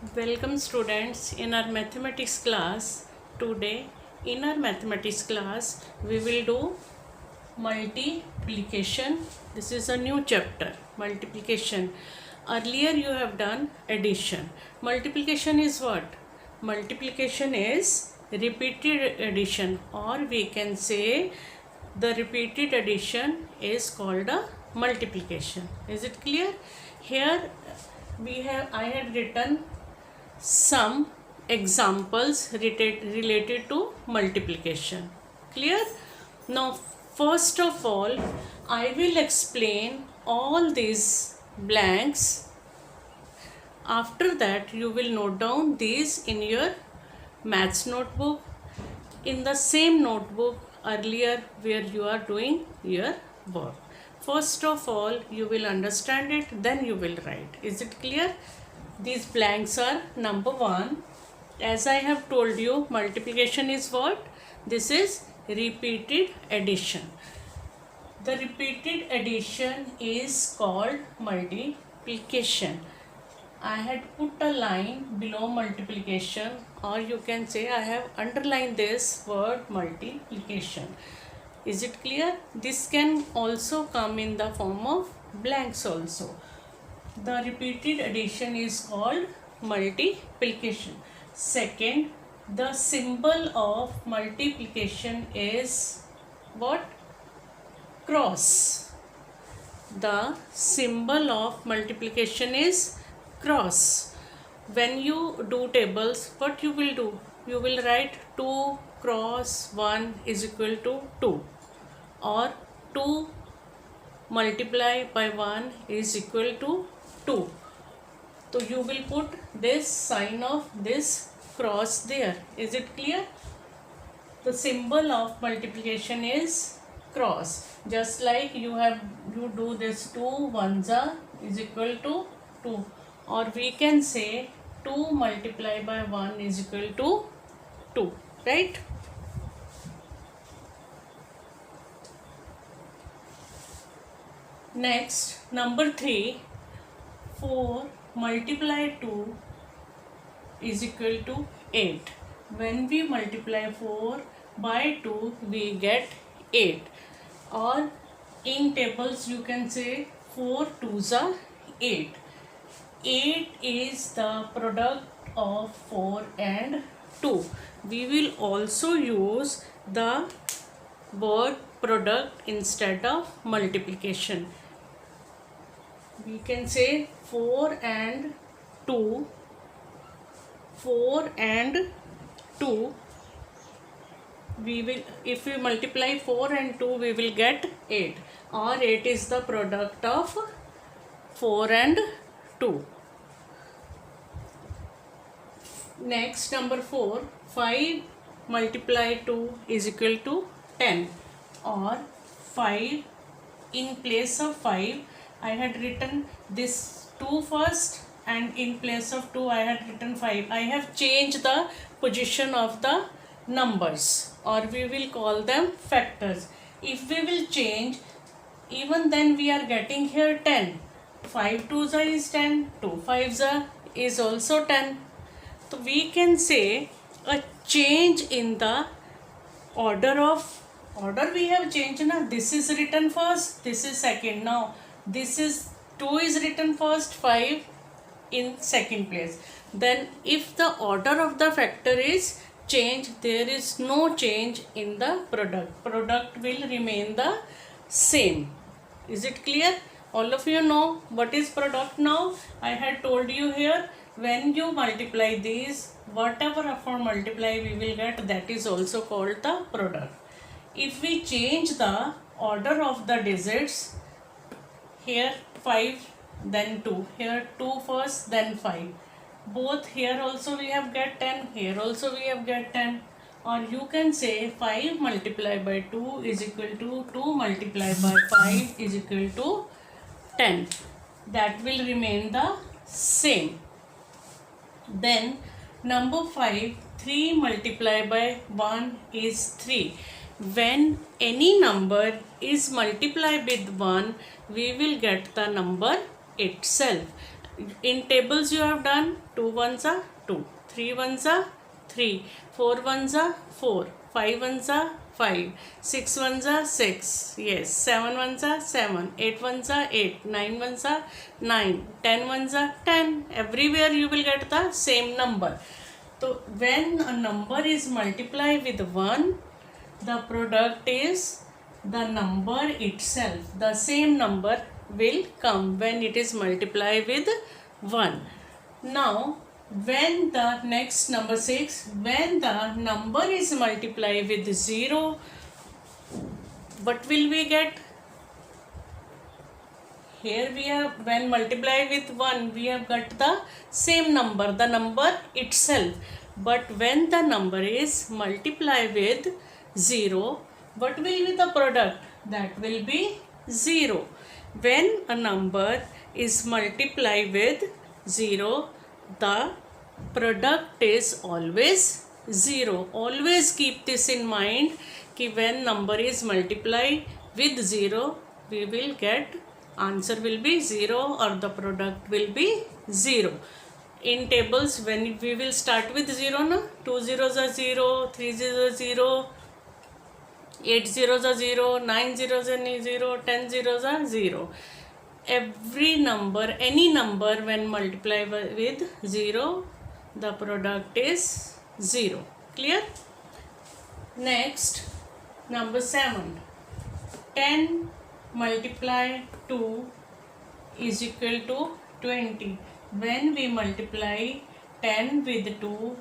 Welcome students in our mathematics class. Today in our mathematics class we will do multiplication. This is a new chapter, multiplication. Earlier you have done addition. Multiplication is what? Multiplication is repeated addition, or we can say the repeated addition is called a multiplication. Is it clear? Here I had written some examples related to multiplication. Clear? Now first of all I will explain all these blanks. After that you will note down these in your maths notebook, in the same notebook earlier where you are doing your work. First of all you will understand it, then you will write. Is it clear? These blanks are number 1. As I have told you, multiplication is what? This is repeated addition. The repeated addition is called multiplication. I had put a line below multiplication, or you can say I have underlined this word multiplication. Is it clear? This can also come in the form of blanks also. The repeated addition is called multiplication. Second, the symbol of multiplication is what? Cross. The symbol of multiplication is cross. When you do tables, what you will do? You will write 2 cross 1 is equal to 2, or 2 multiply by 1 is equal to 2. So you will put this sign of this cross there. Is it clear? The symbol of multiplication is cross. Just like you do this 2 ones are is equal to 2, or we can say 2 multiply by 1 is equal to 2, right? Next, number 3, 4 multiply 2 is equal to 8. When we multiply 4 by 2, we get 8. Or in tables you can say 4 2s are 8. 8 is the product of 4 and 2. We will also use the word product instead of multiplication. We can say 4 and 2. 4 and 2. We will, if we multiply 4 and 2, we will get 8, or 8 is the product of 4 and 2. Next, number 4, 5 multiply 2 is equal to 10, or 5, in place of 5 I had written this 2 first, and in place of 2 I had written 5. I have changed the position of the numbers, or we will call them factors. If we will change, even then we are getting here 10. 5 2s is 10, 2 5s is also 10. So we can say a change in the order we have changed now. This is written first, this is second. Now this is 2 is written first, 5 in second place. Then if the order of the factor is changed, there is no change in the product. Product will remain the same. Is it clear? All of you know what is product now. I had told you here, when you multiply these, whatever upon multiply we will get, that is also called the product. If we change the order of the digits, here 5 then 2, here 2 first then 5, both here also we have get 10, here also we have get 10, or you can say 5 multiplied by 2 is equal to 2 multiplied by 5 is equal to 10. That will remain the same. Then number 5, 3 multiplied by 1 is 3. When any number is multiplied with 1, we will get the number itself. In tables you have done 2 ones are 2, 3 ones are 3, 4 ones are 4, 5 ones are 5, 6 ones are 6, yes, 7 ones are 7, 8 ones are 8, 9 ones are 9, 10 ones are 10. Everywhere you will get the same number. So when a number is multiplied with 1, the product is the number itself. The same number will come when it is multiplied with 1. Now, when the next number 6, when the number is multiplied with 0, what will we get? Here we have, when multiplied with 1, we have got the same number, the number itself. But when the number is multiplied with 0, what will be the product? That will be 0. When a number is multiplied with 0, the product is always 0. Always keep this in mind कि when number is multiplied with 0, we will get answer will be 0 or the product will be 0. In tables, when we will start with 0, na, 2 zeros are 0, 3 zeros are 0, 8 zeros are 0, 9 zeros are 0, 10 zeros are 0. Every number, any number when multiplied with 0, the product is 0. Clear? Next, number 7. 10 multiply 2 is equal to 20. When we multiply 10 with 2,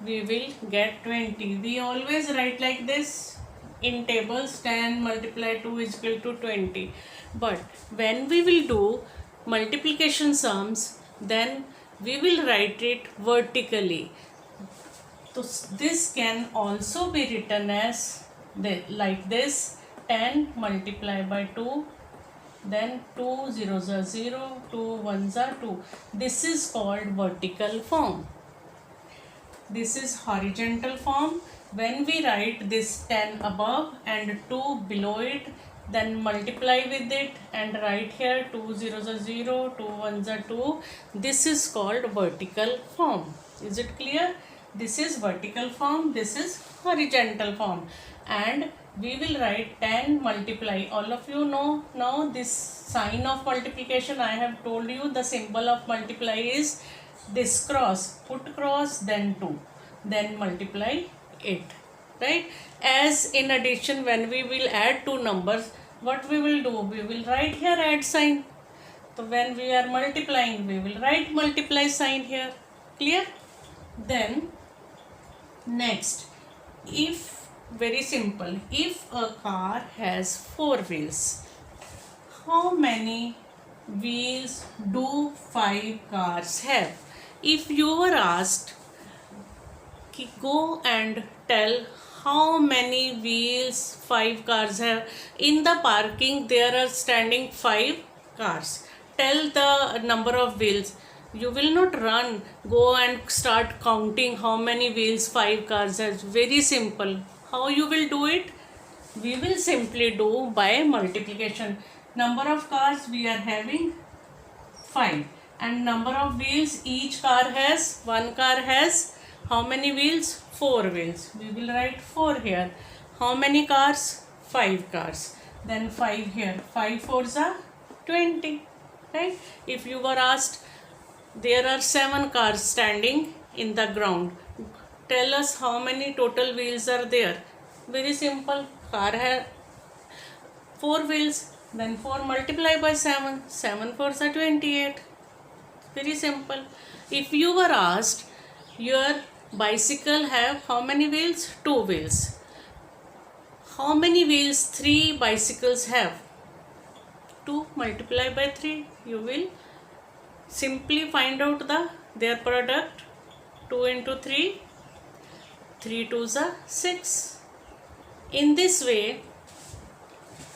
we will get 20. We always write like this in tables, 10 multiply 2 is equal to 20. But when we will do multiplication sums, then we will write it vertically. So this can also be written as like this, 10 multiplied by 2, then 2 zeros are 0, 2 ones are 2. This is called vertical form. This is horizontal form. When we write this 10 above and 2 below it, then multiply with it and write here 2 zeros are 0, 2 ones are 2. This is called vertical form. Is it clear? This is vertical form, this is horizontal form. And we will write 10 multiply. All of you know now this sign of multiplication. I have told you the symbol of multiply is this cross. Put cross, then 2. Then multiply it. Right? As in addition, when we will add two numbers, what we will do? We will write here add sign. So when we are multiplying, we will write multiply sign here. Clear? Then next, if very simple, if a car has 4 wheels, how many wheels do 5 cars have? If you were asked, go and tell how many wheels 5 cars have. In the parking there are standing 5 cars. Tell the number of wheels. You will not run, go and start counting how many wheels 5 cars has. Very simple. How you will do it? We will simply do by multiplication. Number of cars we are having 5, and number of wheels each car has, one car has how many wheels? 4 wheels. We will write 4 here. How many cars? 5 cars. Then 5 here. 5 fours are 20. Right? If you were asked, there are 7 cars standing in the ground. Tell us how many total wheels are there. Very simple. Car has 4 wheels. Then 4 multiply by 7. 7 fours are 28. Very simple. If you were asked, your bicycle have how many wheels? 2 wheels. How many wheels 3 bicycles have? 2 multiply by 3. You will simply find out their product. 2 into 3. 3 twos are 6. In this way,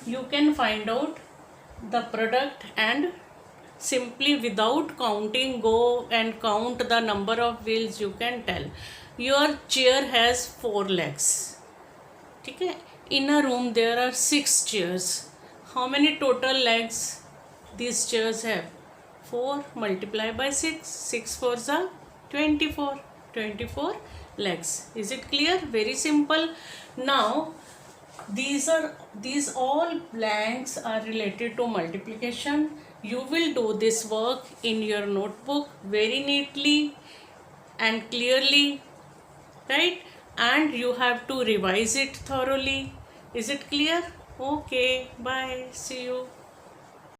you can find out the product and simply without counting go and count the number of wheels. You can tell your chair has 4 legs. Okay? In a room there are 6 chairs. How many total legs these chairs have? 4 multiply by 6. 6 4s are 24. 24 legs. Is it clear? Very simple. Now these all blanks are related to multiplication. You will do this work in your notebook very neatly and clearly, right? And you have to revise it thoroughly. Is it clear? Okay, bye, see you.